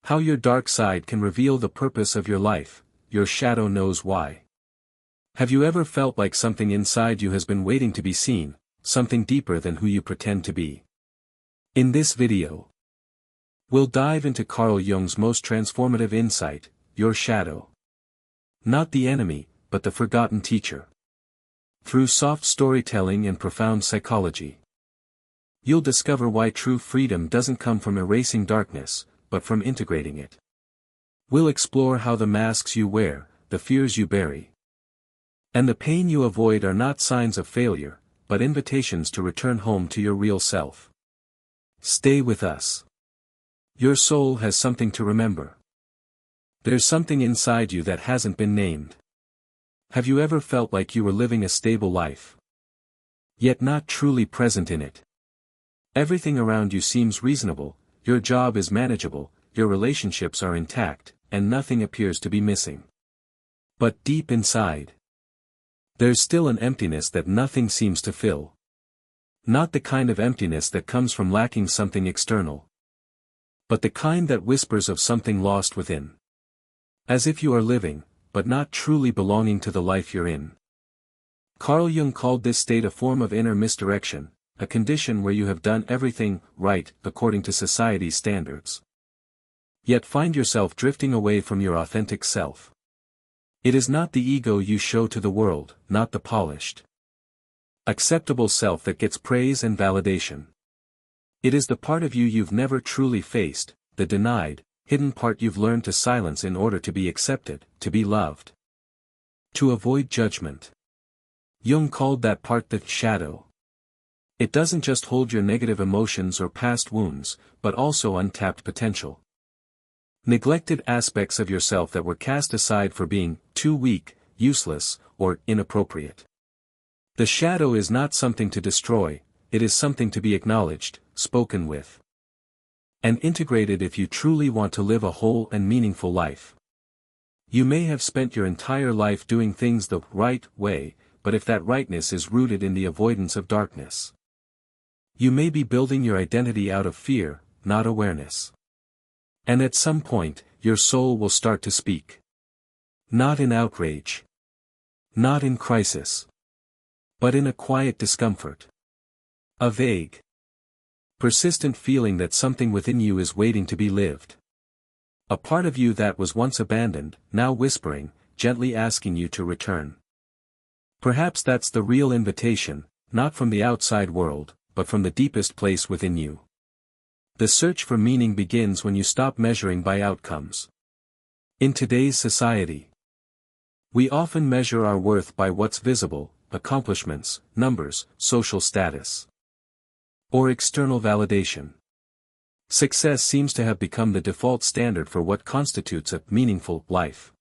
How your dark side can reveal the purpose of your life, your shadow knows why. Have you ever felt like something inside you has been waiting to be seen, something deeper than who you pretend to be? In this video, we'll dive into Carl Jung's most transformative insight, your shadow. Not the enemy, but the forgotten teacher. Through soft storytelling and profound psychology, you'll discover why true freedom doesn't come from erasing darkness, but from integrating it. We'll explore how the masks you wear, the fears you bury, and the pain you avoid are not signs of failure, but invitations to return home to your real self. Stay with us. Your soul has something to remember. There's something inside you that hasn't been named. Have you ever felt like you were living a stable life, yet not truly present in it? Everything around you seems reasonable, your job is manageable, your relationships are intact, and nothing appears to be missing. But deep inside, there's still an emptiness that nothing seems to fill. Not the kind of emptiness that comes from lacking something external, but the kind that whispers of something lost within. As if you are living, but not truly belonging to the life you're in. Carl Jung called this state a form of inner misdirection, a condition where you have done everything right according to society's standards, yet find yourself drifting away from your authentic self. It is not the ego you show to the world, not the polished, acceptable self that gets praise and validation. It is the part of you you've never truly faced, the denied, hidden part you've learned to silence in order to be accepted, to be loved, to avoid judgment. Jung called that part the shadow. It doesn't just hold your negative emotions or past wounds, but also untapped potential. Neglected aspects of yourself that were cast aside for being too weak, useless, or inappropriate. The shadow is not something to destroy, it is something to be acknowledged, spoken with, and integrated if you truly want to live a whole and meaningful life. You may have spent your entire life doing things the right way, but if that rightness is rooted in the avoidance of darkness, you may be building your identity out of fear, not awareness. And at some point, your soul will start to speak. Not in outrage, not in crisis, but in a quiet discomfort. A vague, persistent feeling that something within you is waiting to be lived. A part of you that was once abandoned, now whispering, gently asking you to return. Perhaps that's the real invitation, not from the outside world, but from the deepest place within you. The search for meaning begins when you stop measuring by outcomes. In today's society, we often measure our worth by what's visible, accomplishments, numbers, social status, or external validation. Success seems to have become the default standard for what constitutes a meaningful life.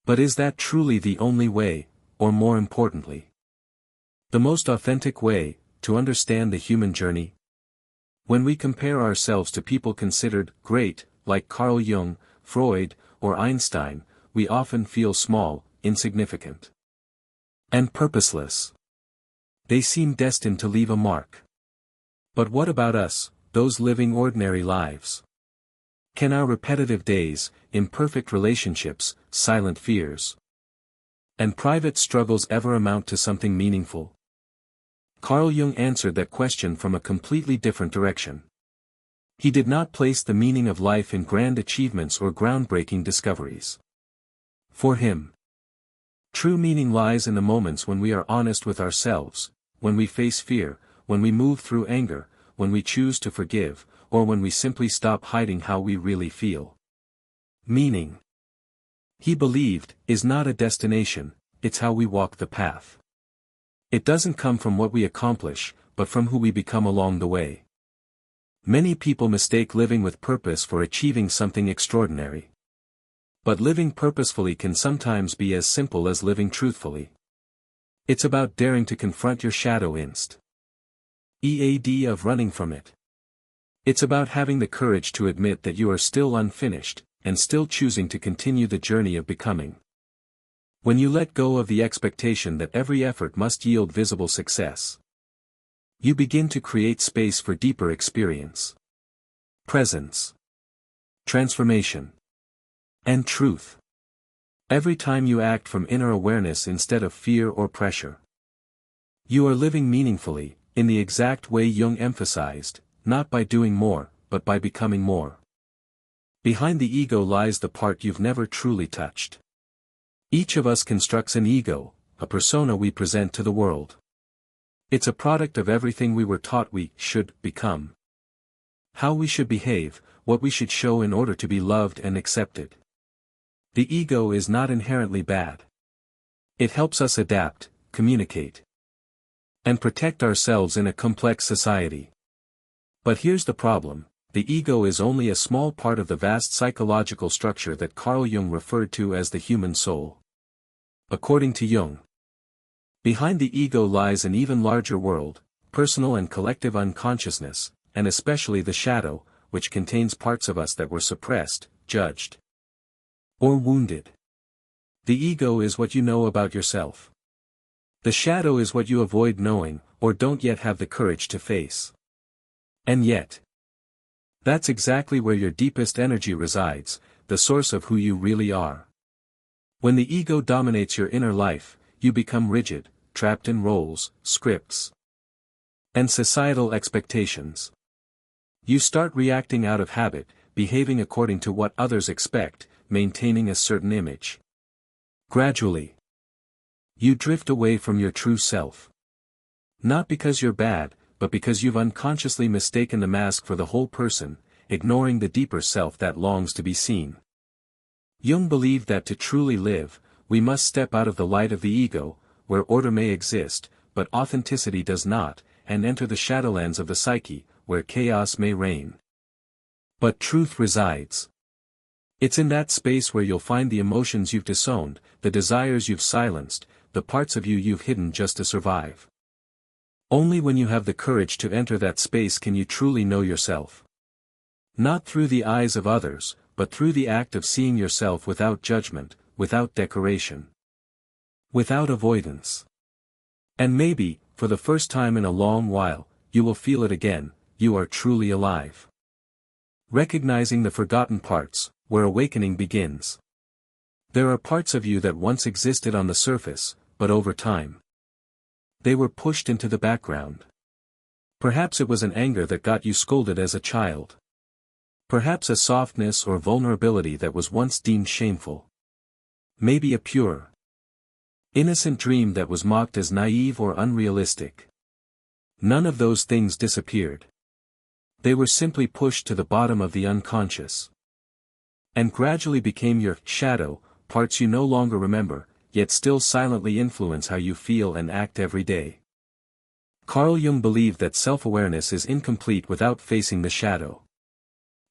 But is that truly the only way, or more importantly, the most authentic way, to understand the human journey? When we compare ourselves to people considered great, like Carl Jung, Freud, or Einstein, we often feel small, insignificant, and purposeless. They seem destined to leave a mark. But what about us, those living ordinary lives? Can our repetitive days, imperfect relationships, silent fears, and private struggles ever amount to something meaningful? Carl Jung answered that question from a completely different direction. He did not place the meaning of life in grand achievements or groundbreaking discoveries. For him, true meaning lies in the moments when we are honest with ourselves, when we face fear, when we move through anger, when we choose to forgive, or when we simply stop hiding how we really feel. Meaning, he believed, is not a destination, it's how we walk the path. It doesn't come from what we accomplish, but from who we become along the way. Many people mistake living with purpose for achieving something extraordinary. But living purposefully can sometimes be as simple as living truthfully. It's about daring to confront your shadow instead of running from it. It's about having the courage to admit that you are still unfinished, and still choosing to continue the journey of becoming. When you let go of the expectation that every effort must yield visible success, you begin to create space for deeper experience, presence, transformation, and truth. Every time you act from inner awareness instead of fear or pressure, you are living meaningfully, in the exact way Jung emphasized, not by doing more, but by becoming more. Behind the ego lies the part you've never truly touched. Each of us constructs an ego, a persona we present to the world. It's a product of everything we were taught we should become. How we should behave, what we should show in order to be loved and accepted. The ego is not inherently bad. It helps us adapt, communicate, and protect ourselves in a complex society. But here's the problem: the ego is only a small part of the vast psychological structure that Carl Jung referred to as the human soul. According to Jung, behind the ego lies an even larger world, personal and collective unconsciousness, and especially the shadow, which contains parts of us that were suppressed, judged, or wounded. The ego is what you know about yourself. The shadow is what you avoid knowing, or don't yet have the courage to face. And yet, that's exactly where your deepest energy resides, the source of who you really are. When the ego dominates your inner life, you become rigid, trapped in roles, scripts, and societal expectations. You start reacting out of habit, behaving according to what others expect, maintaining a certain image. Gradually, you drift away from your true self. Not because you're bad, but because you've unconsciously mistaken the mask for the whole person, ignoring the deeper self that longs to be seen. Jung believed that to truly live, we must step out of the light of the ego, where order may exist, but authenticity does not, and enter the shadowlands of the psyche, where chaos may reign. But truth resides. It's in that space where you'll find the emotions you've disowned, the desires you've silenced, the parts of you you've hidden just to survive. Only when you have the courage to enter that space can you truly know yourself. Not through the eyes of others, but through the act of seeing yourself without judgment, without decoration, without avoidance. And maybe, for the first time in a long while, you will feel it again: you are truly alive. Recognizing the forgotten parts, where awakening begins. There are parts of you that once existed on the surface, but over time, they were pushed into the background. Perhaps it was an anger that got you scolded as a child. Perhaps a softness or vulnerability that was once deemed shameful. Maybe a pure, innocent dream that was mocked as naive or unrealistic. None of those things disappeared. They were simply pushed to the bottom of the unconscious, and gradually became your shadow, parts you no longer remember, yet still silently influence how you feel and act every day. Carl Jung believed that self-awareness is incomplete without facing the shadow.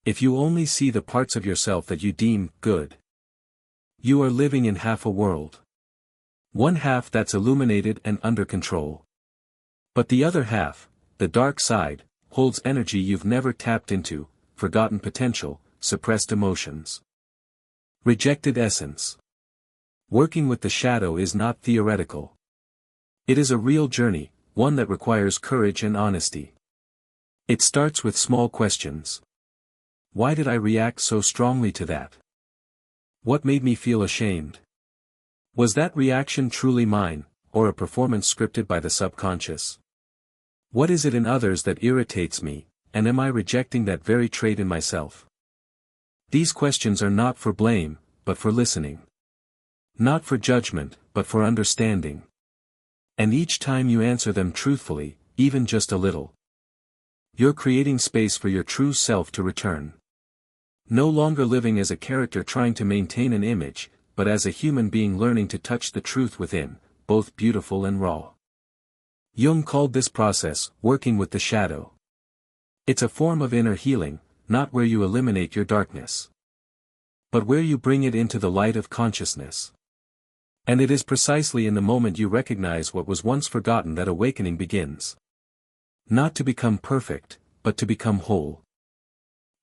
If you only see the parts of yourself that you deem good, you are living in half a world. One half that's illuminated and under control. But the other half, the dark side, holds energy you've never tapped into, forgotten potential, suppressed emotions, rejected essence. Working with the shadow is not theoretical. It is a real journey, one that requires courage and honesty. It starts with small questions. Why did I react so strongly to that? What made me feel ashamed? Was that reaction truly mine, or a performance scripted by the subconscious? What is it in others that irritates me, and am I rejecting that very trait in myself? These questions are not for blame, but for listening. Not for judgment, but for understanding. And each time you answer them truthfully, even just a little, you're creating space for your true self to return. No longer living as a character trying to maintain an image, but as a human being learning to touch the truth within, both beautiful and raw. Jung called this process working with the shadow. It's a form of inner healing, not where you eliminate your darkness, but where you bring it into the light of consciousness. And it is precisely in the moment you recognize what was once forgotten that awakening begins. Not to become perfect, but to become whole.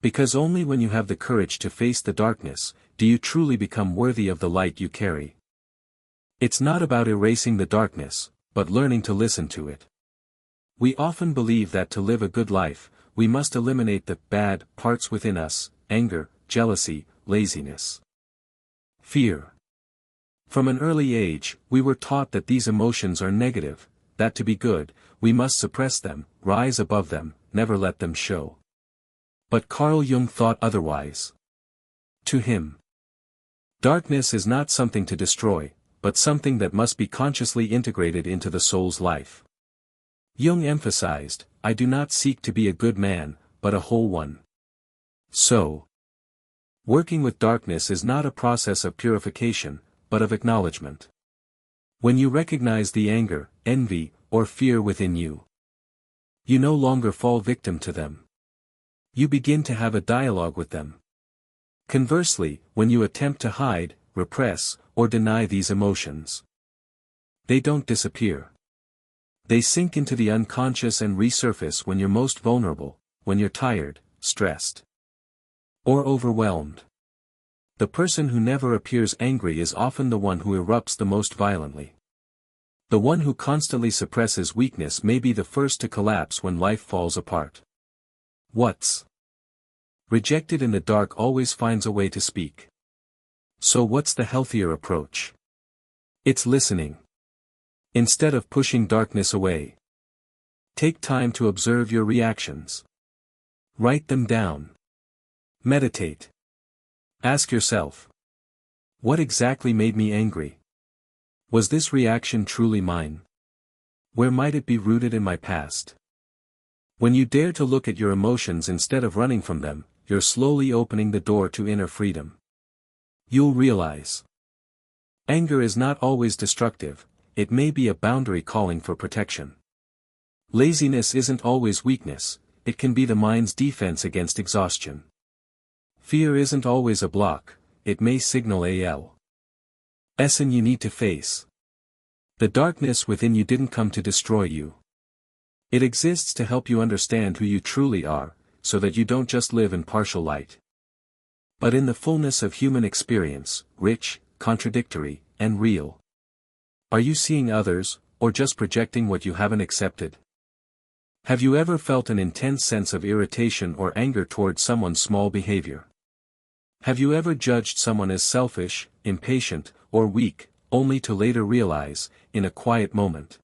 Because only when you have the courage to face the darkness, do you truly become worthy of the light you carry. It's not about erasing the darkness, but learning to listen to it. We often believe that to live a good life, we must eliminate the bad parts within us: anger, jealousy, laziness, fear. From an early age, we were taught that these emotions are negative, that to be good, we must suppress them, rise above them, never let them show. But Carl Jung thought otherwise. To him, darkness is not something to destroy, but something that must be consciously integrated into the soul's life. Jung emphasized, I do not seek to be a good man, but a whole one. So, working with darkness is not a process of purification, but of acknowledgement. When you recognize the anger, envy, or fear within you, you no longer fall victim to them. You begin to have a dialogue with them. Conversely, when you attempt to hide, repress, or deny these emotions, they don't disappear. They sink into the unconscious and resurface when you're most vulnerable, when you're tired, stressed, or overwhelmed. The person who never appears angry is often the one who erupts the most violently. The one who constantly suppresses weakness may be the first to collapse when life falls apart. What's rejected in the dark always finds a way to speak. So what's the healthier approach? It's listening. Instead of pushing darkness away, take time to observe your reactions. Write them down. Meditate. Ask yourself, what exactly made me angry? Was this reaction truly mine? Where might it be rooted in my past? When you dare to look at your emotions instead of running from them, you're slowly opening the door to inner freedom. You'll realize, anger is not always destructive, it may be a boundary calling for protection. Laziness isn't always weakness, it can be the mind's defense against exhaustion. Fear isn't always a block, it may signal a lesson you need to face. The darkness within you didn't come to destroy you. It exists to help you understand who you truly are, so that you don't just live in partial light, but in the fullness of human experience, rich, contradictory, and real. Are you seeing others, or just projecting what you haven't accepted? Have you ever felt an intense sense of irritation or anger toward someone's small behavior? Have you ever judged someone as selfish, impatient, or weak, only to later realize, in a quiet moment,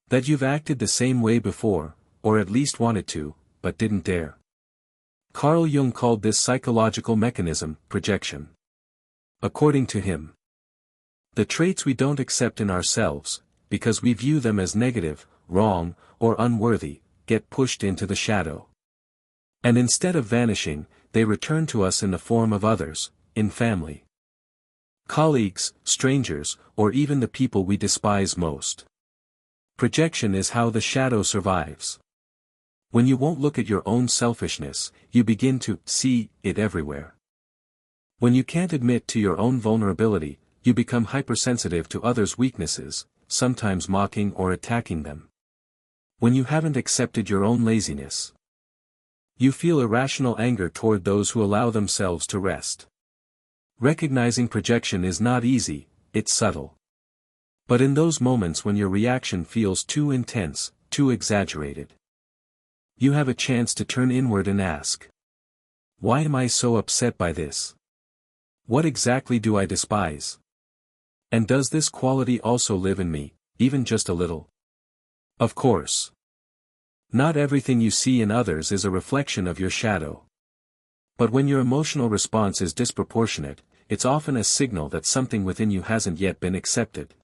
that you've acted the same way before, or at least wanted to, but didn't dare? Carl Jung called this psychological mechanism projection. According to him, the traits we don't accept in ourselves, because we view them as negative, wrong, or unworthy, get pushed into the shadow. And instead of vanishing, they return to us in the form of others, in family, colleagues, strangers, or even the people we despise most. Projection is how the shadow survives. When you won't look at your own selfishness, you begin to see it everywhere. When you can't admit to your own vulnerability, you become hypersensitive to others' weaknesses, sometimes mocking or attacking them. When you haven't accepted your own laziness, you feel irrational anger toward those who allow themselves to rest. Recognizing projection is not easy, it's subtle. But in those moments when your reaction feels too intense, too exaggerated, you have a chance to turn inward and ask, why am I so upset by this? What exactly do I despise? And does this quality also live in me, even just a little? Of course. Not everything you see in others is a reflection of your shadow. But when your emotional response is disproportionate, it's often a signal that something within you hasn't yet been accepted.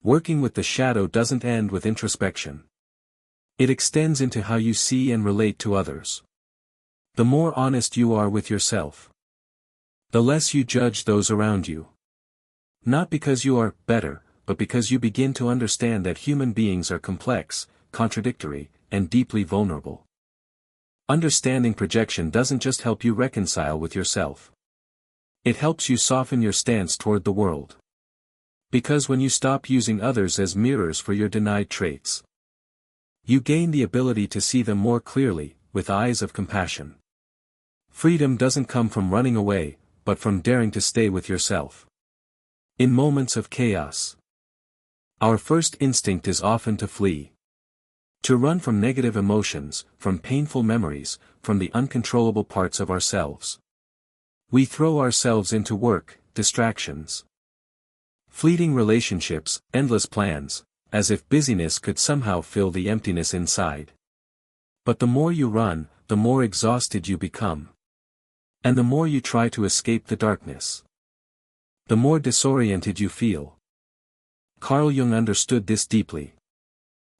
Working with the shadow doesn't end with introspection. It extends into how you see and relate to others. The more honest you are with yourself, the less you judge those around you. Not because you are better, but because you begin to understand that human beings are complex, contradictory, and deeply vulnerable. Understanding projection doesn't just help you reconcile with yourself. It helps you soften your stance toward the world. Because when you stop using others as mirrors for your denied traits, you gain the ability to see them more clearly, with eyes of compassion. Freedom doesn't come from running away, but from daring to stay with yourself. In moments of chaos, our first instinct is often to flee. To run from negative emotions, from painful memories, from the uncontrollable parts of ourselves. We throw ourselves into work, distractions, fleeting relationships, endless plans, as if busyness could somehow fill the emptiness inside. But the more you run, the more exhausted you become. And the more you try to escape the darkness, the more disoriented you feel. Carl Jung understood this deeply.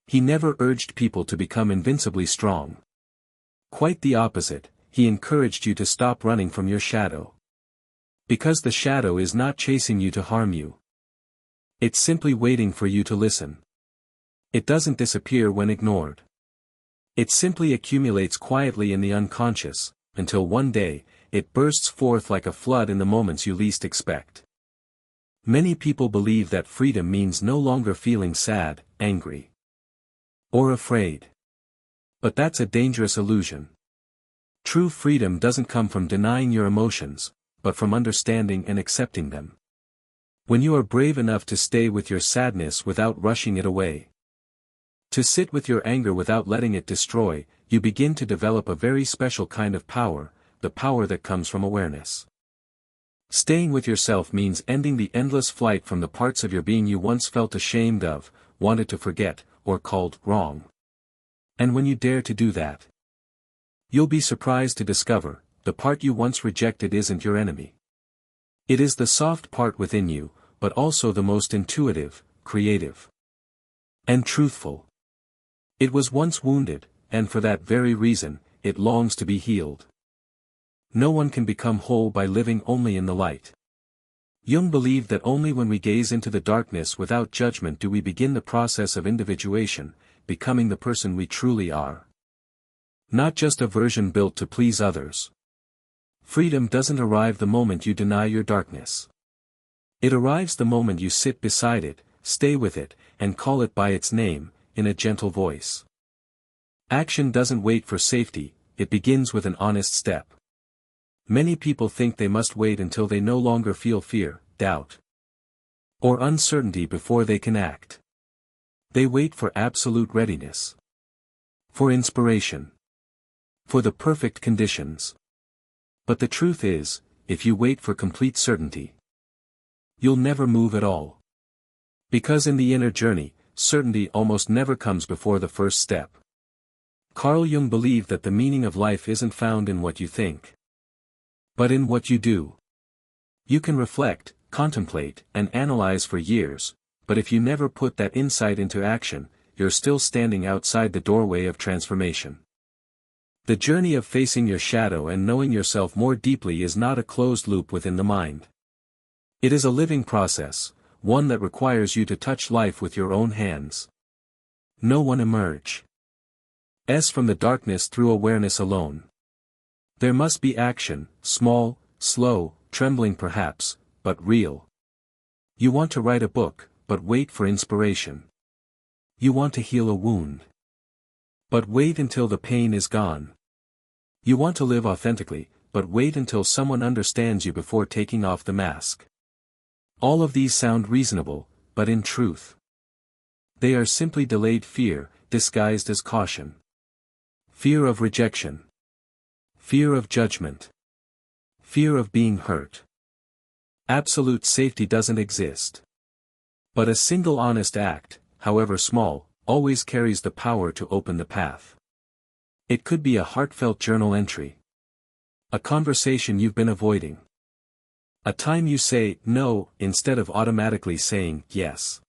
He never urged people to become invincibly strong. Quite the opposite, he encouraged you to stop running from your shadow. Because the shadow is not chasing you to harm you. It's simply waiting for you to listen. It doesn't disappear when ignored. It simply accumulates quietly in the unconscious, until one day, it bursts forth like a flood in the moments you least expect. Many people believe that freedom means no longer feeling sad, angry, or afraid. But that's a dangerous illusion. True freedom doesn't come from denying your emotions, but from understanding and accepting them. When you are brave enough to stay with your sadness without rushing it away, to sit with your anger without letting it destroy, you begin to develop a very special kind of power, the power that comes from awareness. Staying with yourself means ending the endless flight from the parts of your being you once felt ashamed of, wanted to forget, or called wrong. And when you dare to do that, you'll be surprised to discover, the part you once rejected isn't your enemy. It is the soft part within you, but also the most intuitive, creative, and truthful. It was once wounded, and for that very reason, it longs to be healed. No one can become whole by living only in the light. Jung believed that only when we gaze into the darkness without judgment do we begin the process of individuation, becoming the person we truly are. Not just a version built to please others. Freedom doesn't arrive the moment you deny your darkness. It arrives the moment you sit beside it, stay with it, and call it by its name, in a gentle voice. Action doesn't wait for safety, it begins with an honest step. Many people think they must wait until they no longer feel fear, doubt, or uncertainty before they can act. They wait for absolute readiness, for inspiration, for the perfect conditions. But the truth is, if you wait for complete certainty, you'll never move at all. Because in the inner journey, certainty almost never comes before the first step. Carl Jung believed that the meaning of life isn't found in what you think, but in what you do. You can reflect, contemplate, and analyze for years, but if you never put that insight into action, you're still standing outside the doorway of transformation. The journey of facing your shadow and knowing yourself more deeply is not a closed loop within the mind. It is a living process, one that requires you to touch life with your own hands. No one emerges from the darkness through awareness alone. There must be action, small, slow, trembling perhaps, but real. You want to write a book, but wait for inspiration. You want to heal a wound, but wait until the pain is gone. You want to live authentically, but wait until someone understands you before taking off the mask. All of these sound reasonable, but in truth, they are simply delayed fear, disguised as caution. Fear of rejection. Fear of judgment. Fear of being hurt. Absolute safety doesn't exist. But a single honest act, however small, always carries the power to open the path. It could be a heartfelt journal entry, a conversation you've been avoiding, a time you say no instead of automatically saying yes,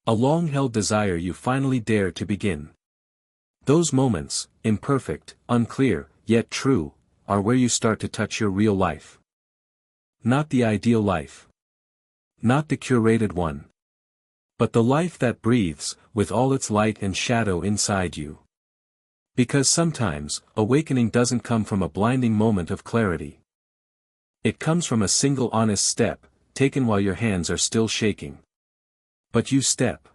a long-held desire you finally dare to begin. Those moments, imperfect, unclear, yet true, are where you start to touch your real life. Not the ideal life. Not the curated one. But the life that breathes, with all its light and shadow inside you. Because sometimes, awakening doesn't come from a blinding moment of clarity. It comes from a single honest step, taken while your hands are still shaking. But you step.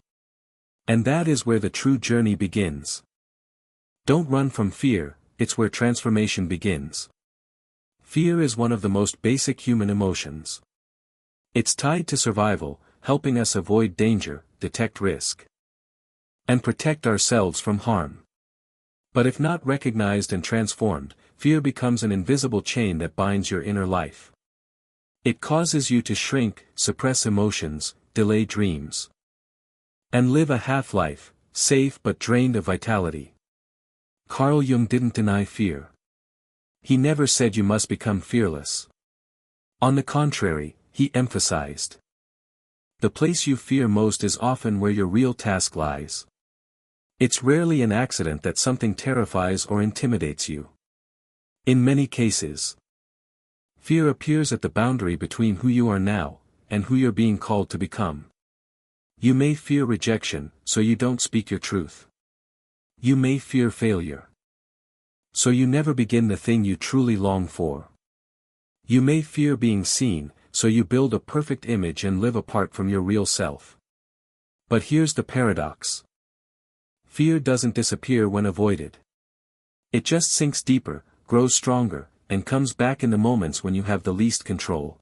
And that is where the true journey begins. Don't run from fear, it's where transformation begins. Fear is one of the most basic human emotions. It's tied to survival, helping us avoid danger, detect risk, and protect ourselves from harm. But if not recognized and transformed, fear becomes an invisible chain that binds your inner life. It causes you to shrink, suppress emotions, delay dreams, and live a half-life, safe but drained of vitality. Carl Jung didn't deny fear. He never said you must become fearless. On the contrary, he emphasized, the place you fear most is often where your real task lies. It's rarely an accident that something terrifies or intimidates you. In many cases, fear appears at the boundary between who you are now, and who you're being called to become. You may fear rejection, so you don't speak your truth. You may fear failure, so you never begin the thing you truly long for. You may fear being seen, so you build a perfect image and live apart from your real self. But here's the paradox. Fear doesn't disappear when avoided. It just sinks deeper, grows stronger, and comes back in the moments when you have the least control.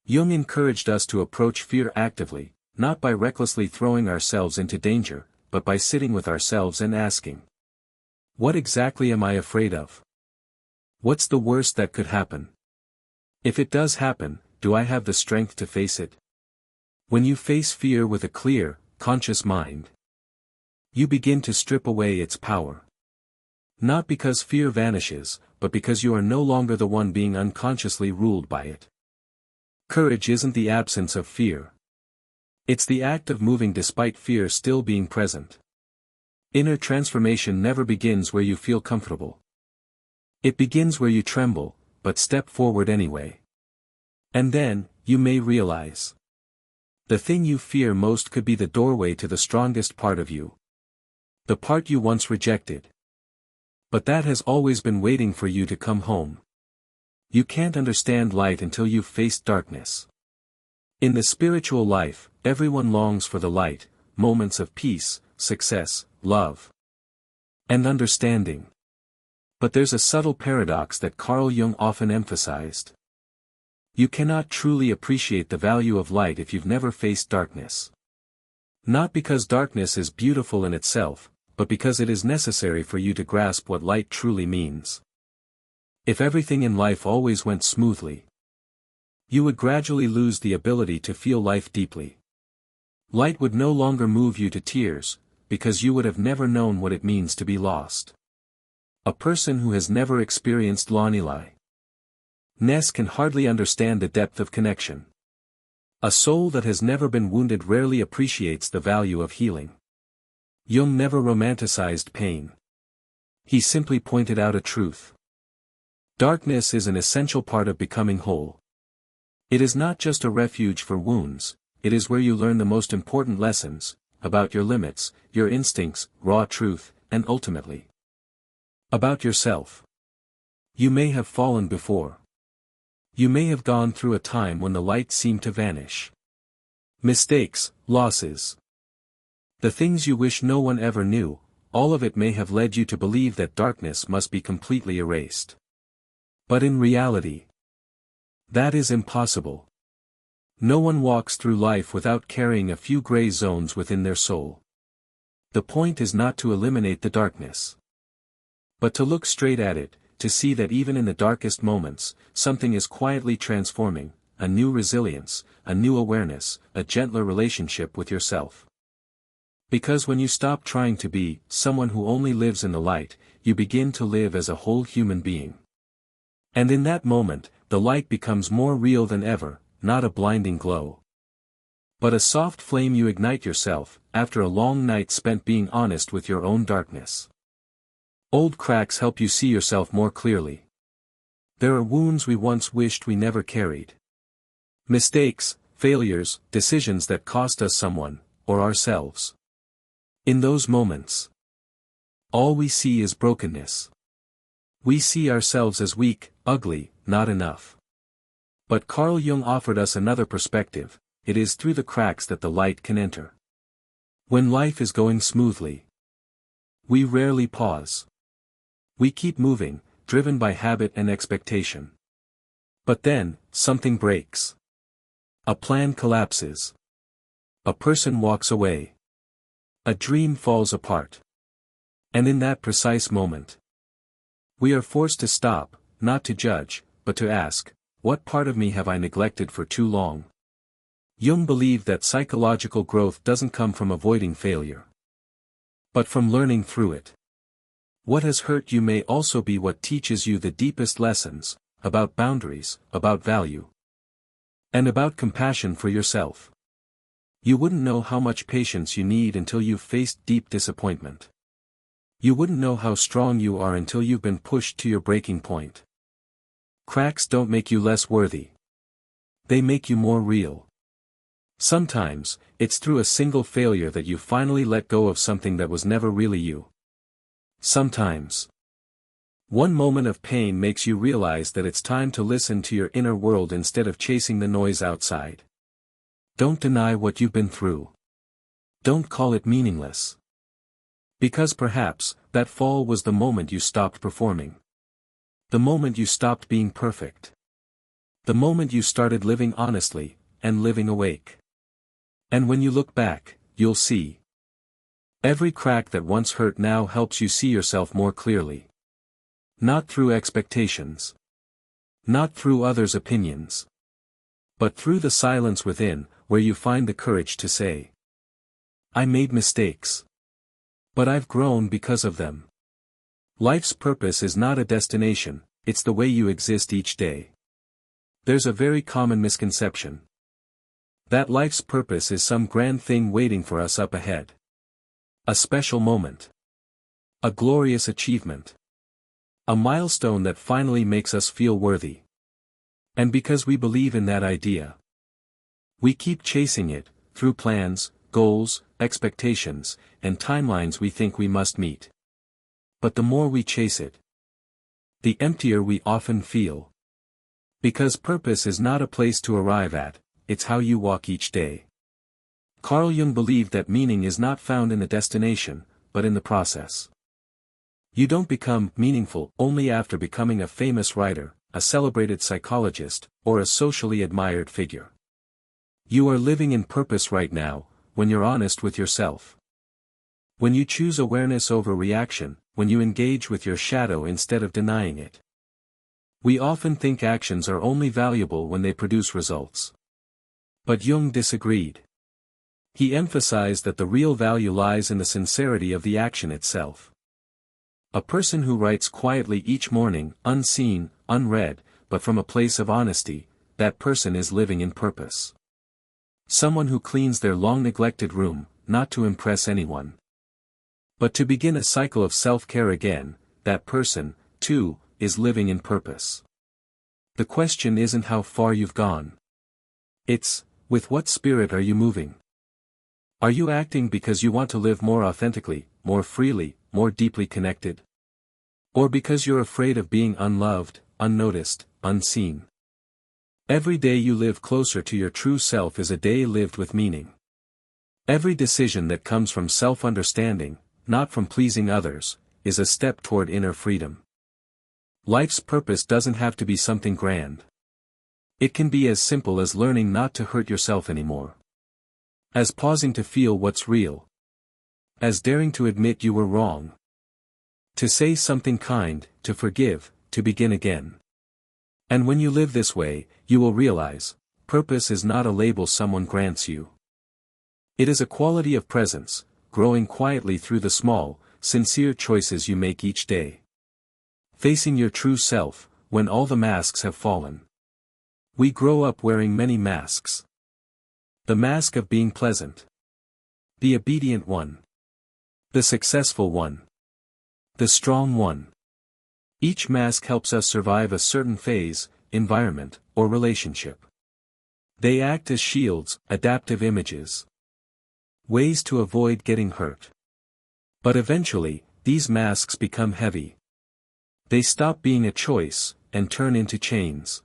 Jung encouraged us to approach fear actively, not by recklessly throwing ourselves into danger, but by sitting with ourselves and asking, what exactly am I afraid of? What's the worst that could happen? If it does happen, do I have the strength to face it? When you face fear with a clear, conscious mind, you begin to strip away its power. Not because fear vanishes, but because you are no longer the one being unconsciously ruled by it. Courage isn't the absence of fear. It's the act of moving despite fear still being present. Inner transformation never begins where you feel comfortable. It begins where you tremble, but step forward anyway. And then, you may realize, the thing you fear most could be the doorway to the strongest part of you. The part you once rejected. But that has always been waiting for you to come home. You can't understand light until you've faced darkness. In the spiritual life, everyone longs for the light, moments of peace, success, love, and understanding. But there's a subtle paradox that Carl Jung often emphasized. You cannot truly appreciate the value of light if you've never faced darkness. Not because darkness is beautiful in itself, but because it is necessary for you to grasp what light truly means. If everything in life always went smoothly, you would gradually lose the ability to feel life deeply. Light would no longer move you to tears, because you would have never known what it means to be lost. A person who has never experienced loneliness can hardly understand the depth of connection. A soul that has never been wounded rarely appreciates the value of healing. Jung never romanticized pain. He simply pointed out a truth. Darkness is an essential part of becoming whole. It is not just a refuge for wounds, it is where you learn the most important lessons, about your limits, your instincts, raw truth, and ultimately, about yourself. You may have fallen before. You may have gone through a time when the light seemed to vanish. Mistakes, losses, the things you wish no one ever knew, all of it may have led you to believe that darkness must be completely erased. But in reality, that is impossible. No one walks through life without carrying a few gray zones within their soul. The point is not to eliminate the darkness, but to look straight at it, to see that even in the darkest moments, something is quietly transforming, a new resilience, a new awareness, a gentler relationship with yourself. Because when you stop trying to be someone who only lives in the light, you begin to live as a whole human being. And in that moment, the light becomes more real than ever, not a blinding glow, but a soft flame you ignite yourself, after a long night spent being honest with your own darkness. Old cracks help you see yourself more clearly. There are wounds we once wished we never carried. Mistakes, failures, decisions that cost us someone, or ourselves. In those moments, all we see is brokenness. We see ourselves as weak, ugly, not enough. But Carl Jung offered us another perspective. It is through the cracks that the light can enter. When life is going smoothly, we rarely pause. We keep moving, driven by habit and expectation. But then, something breaks. A plan collapses. A person walks away. A dream falls apart. And in that precise moment, We are forced to stop, not to judge, but to ask, what part of me have I neglected for too long? Jung believed that psychological growth doesn't come from avoiding failure, but from learning through it. What has hurt you may also be what teaches you the deepest lessons, about boundaries, about value, and about compassion for yourself. You wouldn't know how much patience you need until you've faced deep disappointment. You wouldn't know how strong you are until you've been pushed to your breaking point. Cracks don't make you less worthy. They make you more real. Sometimes, it's through a single failure that you finally let go of something that was never really you. Sometimes, one moment of pain makes you realize that it's time to listen to your inner world instead of chasing the noise outside. Don't deny what you've been through. Don't call it meaningless. Because perhaps, that fall was the moment you stopped performing. The moment you stopped being perfect. The moment you started living honestly, and living awake. And when you look back, you'll see. Every crack that once hurt now helps you see yourself more clearly. Not through expectations. Not through others' opinions. But through the silence within, where you find the courage to say, I made mistakes. But I've grown because of them. Life's purpose is not a destination, it's the way you exist each day. There's a very common misconception. That life's purpose is some grand thing waiting for us up ahead. A special moment. A glorious achievement. A milestone that finally makes us feel worthy. And because we believe in that idea, we keep chasing it, through plans, goals, expectations, and timelines we think we must meet. But the more we chase it, the emptier we often feel. Because purpose is not a place to arrive at, it's how you walk each day. Carl Jung believed that meaning is not found in the destination, but in the process. You don't become meaningful only after becoming a famous writer, a celebrated psychologist, or a socially admired figure. You are living in purpose right now, when you're honest with yourself. When you choose awareness over reaction, when you engage with your shadow instead of denying it. We often think actions are only valuable when they produce results. But Jung disagreed. He emphasized that the real value lies in the sincerity of the action itself. A person who writes quietly each morning, unseen, unread, but from a place of honesty, that person is living in purpose. Someone who cleans their long-neglected room, not to impress anyone, but to begin a cycle of self-care again, that person, too, is living in purpose. The question isn't how far you've gone. It's, with what spirit are you moving? Are you acting because you want to live more authentically, more freely, more deeply connected? Or because you're afraid of being unloved, unnoticed, unseen? Every day you live closer to your true self is a day lived with meaning. Every decision that comes from self-understanding, not from pleasing others, is a step toward inner freedom. Life's purpose doesn't have to be something grand. It can be as simple as learning not to hurt yourself anymore. As pausing to feel what's real. As daring to admit you were wrong. To say something kind, to forgive, to begin again. And when you live this way, you will realize, purpose is not a label someone grants you. It is a quality of presence, growing quietly through the small, sincere choices you make each day. Facing your true self, when all the masks have fallen. We grow up wearing many masks. The mask of being pleasant. The obedient one. The successful one. The strong one. Each mask helps us survive a certain phase, environment, or relationship. They act as shields, adaptive images. Ways to avoid getting hurt. But eventually, these masks become heavy. They stop being a choice, and turn into chains.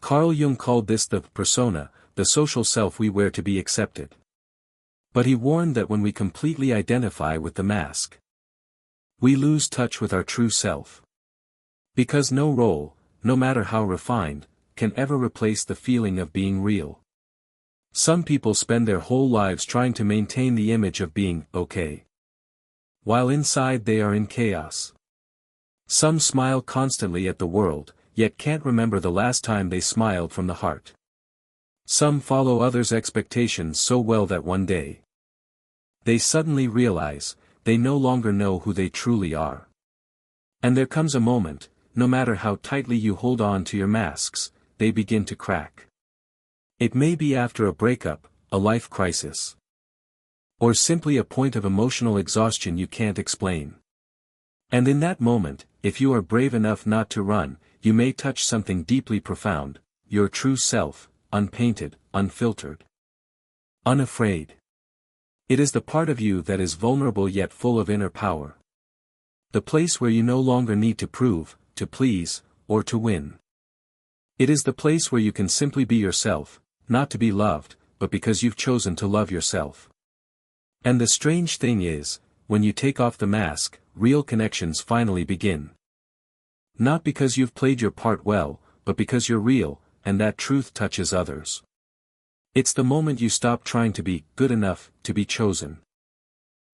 Carl Jung called this the persona, the social self we wear to be accepted. But he warned that when we completely identify with the mask, we lose touch with our true self. Because no role, no matter how refined, can ever replace the feeling of being real. Some people spend their whole lives trying to maintain the image of being okay, while inside they are in chaos. Some smile constantly at the world, yet can't remember the last time they smiled from the heart. Some follow others' expectations so well that one day they suddenly realize, they no longer know who they truly are. And there comes a moment, no matter how tightly you hold on to your masks, they begin to crack. It may be after a breakup, a life crisis, or simply a point of emotional exhaustion you can't explain. And in that moment, if you are brave enough not to run, you may touch something deeply profound, your true self, unpainted, unfiltered, unafraid. It is the part of you that is vulnerable yet full of inner power. The place where you no longer need to prove, to please, or to win. It is the place where you can simply be yourself, not to be loved, but because you've chosen to love yourself. And the strange thing is, when you take off the mask, real connections finally begin. Not because you've played your part well, but because you're real, and that truth touches others. It's the moment you stop trying to be good enough to be chosen.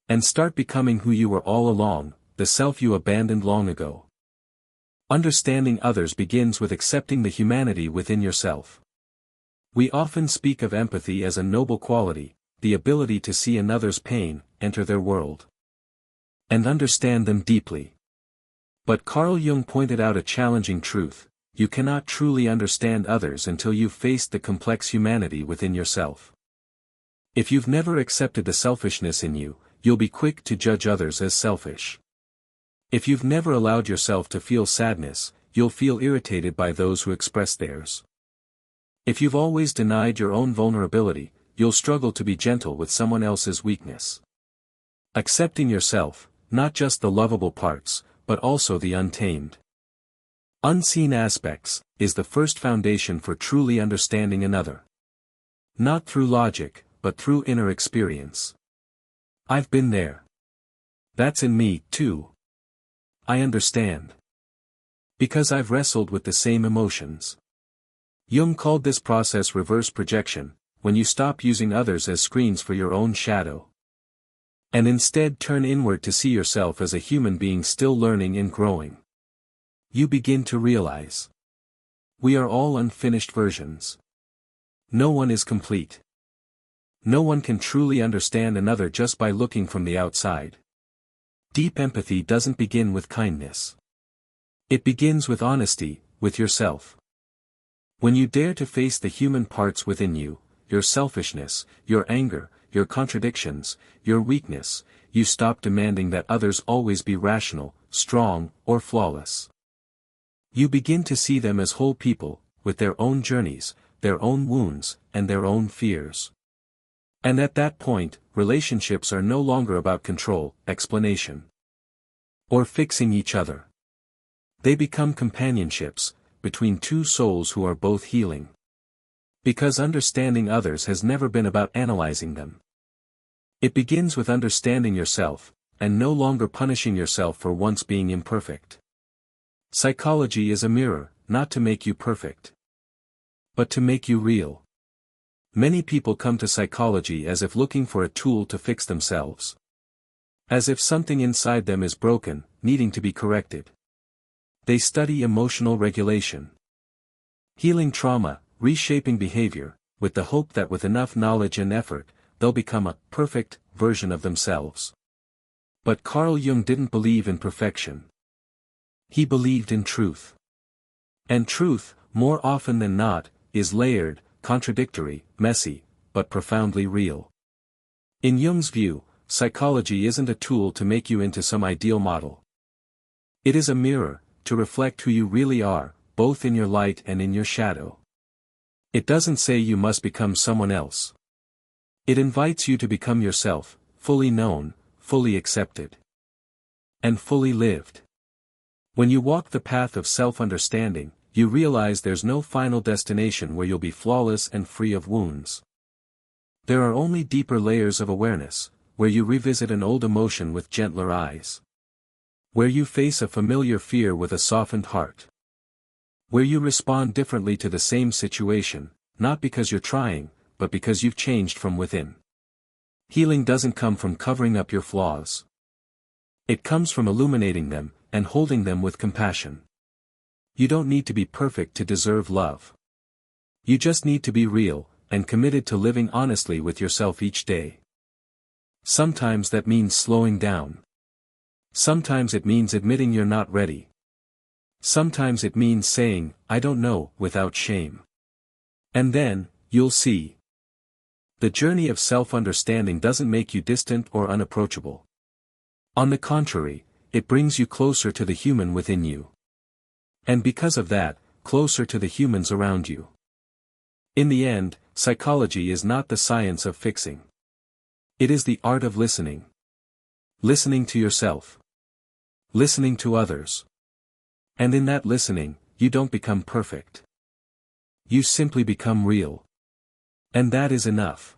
And start becoming who you were all along, the self you abandoned long ago. Understanding others begins with accepting the humanity within yourself. We often speak of empathy as a noble quality, the ability to see another's pain, enter their world, and understand them deeply. But Carl Jung pointed out a challenging truth: you cannot truly understand others until you've faced the complex humanity within yourself. If you've never accepted the selfishness in you, you'll be quick to judge others as selfish. If you've never allowed yourself to feel sadness, you'll feel irritated by those who express theirs. If you've always denied your own vulnerability, you'll struggle to be gentle with someone else's weakness. Accepting yourself, not just the lovable parts, but also the untamed, unseen aspects, is the first foundation for truly understanding another. Not through logic, but through inner experience. I've been there. That's in me, too. I understand. Because I've wrestled with the same emotions. Jung called this process reverse projection, when you stop using others as screens for your own shadow, and instead turn inward to see yourself as a human being still learning and growing. You begin to realize, we are all unfinished versions. No one is complete. No one can truly understand another just by looking from the outside. Deep empathy doesn't begin with kindness. It begins with honesty, with yourself. When you dare to face the human parts within you, your selfishness, your anger, your contradictions, your weakness, you stop demanding that others always be rational, strong, or flawless. You begin to see them as whole people, with their own journeys, their own wounds, and their own fears. And at that point, relationships are no longer about control, explanation, or fixing each other. They become companionships, between two souls who are both healing. Because understanding others has never been about analyzing them. It begins with understanding yourself, and no longer punishing yourself for once being imperfect. Psychology is a mirror, not to make you perfect, but to make you real. Many people come to psychology as if looking for a tool to fix themselves. As if something inside them is broken, needing to be corrected. They study emotional regulation, healing trauma, reshaping behavior, with the hope that with enough knowledge and effort, they'll become a perfect version of themselves. But Carl Jung didn't believe in perfection. He believed in truth. And truth, more often than not, is layered, contradictory, messy, but profoundly real. In Jung's view, psychology isn't a tool to make you into some ideal model. It is a mirror, to reflect who you really are, both in your light and in your shadow. It doesn't say you must become someone else. It invites you to become yourself, fully known, fully accepted, and fully lived. When you walk the path of self-understanding, you realize there's no final destination where you'll be flawless and free of wounds. There are only deeper layers of awareness, where you revisit an old emotion with gentler eyes. Where you face a familiar fear with a softened heart. Where you respond differently to the same situation, not because you're trying, but because you've changed from within. Healing doesn't come from covering up your flaws. It comes from illuminating them, and holding them with compassion. You don't need to be perfect to deserve love. You just need to be real, and committed to living honestly with yourself each day. Sometimes that means slowing down. Sometimes it means admitting you're not ready. Sometimes it means saying, "I don't know," without shame. And then, you'll see. The journey of self-understanding doesn't make you distant or unapproachable. On the contrary, it brings you closer to the human within you. And because of that, closer to the humans around you. In the end, psychology is not the science of fixing. It is the art of listening. Listening to yourself. Listening to others. And in that listening, you don't become perfect. You simply become real. And that is enough.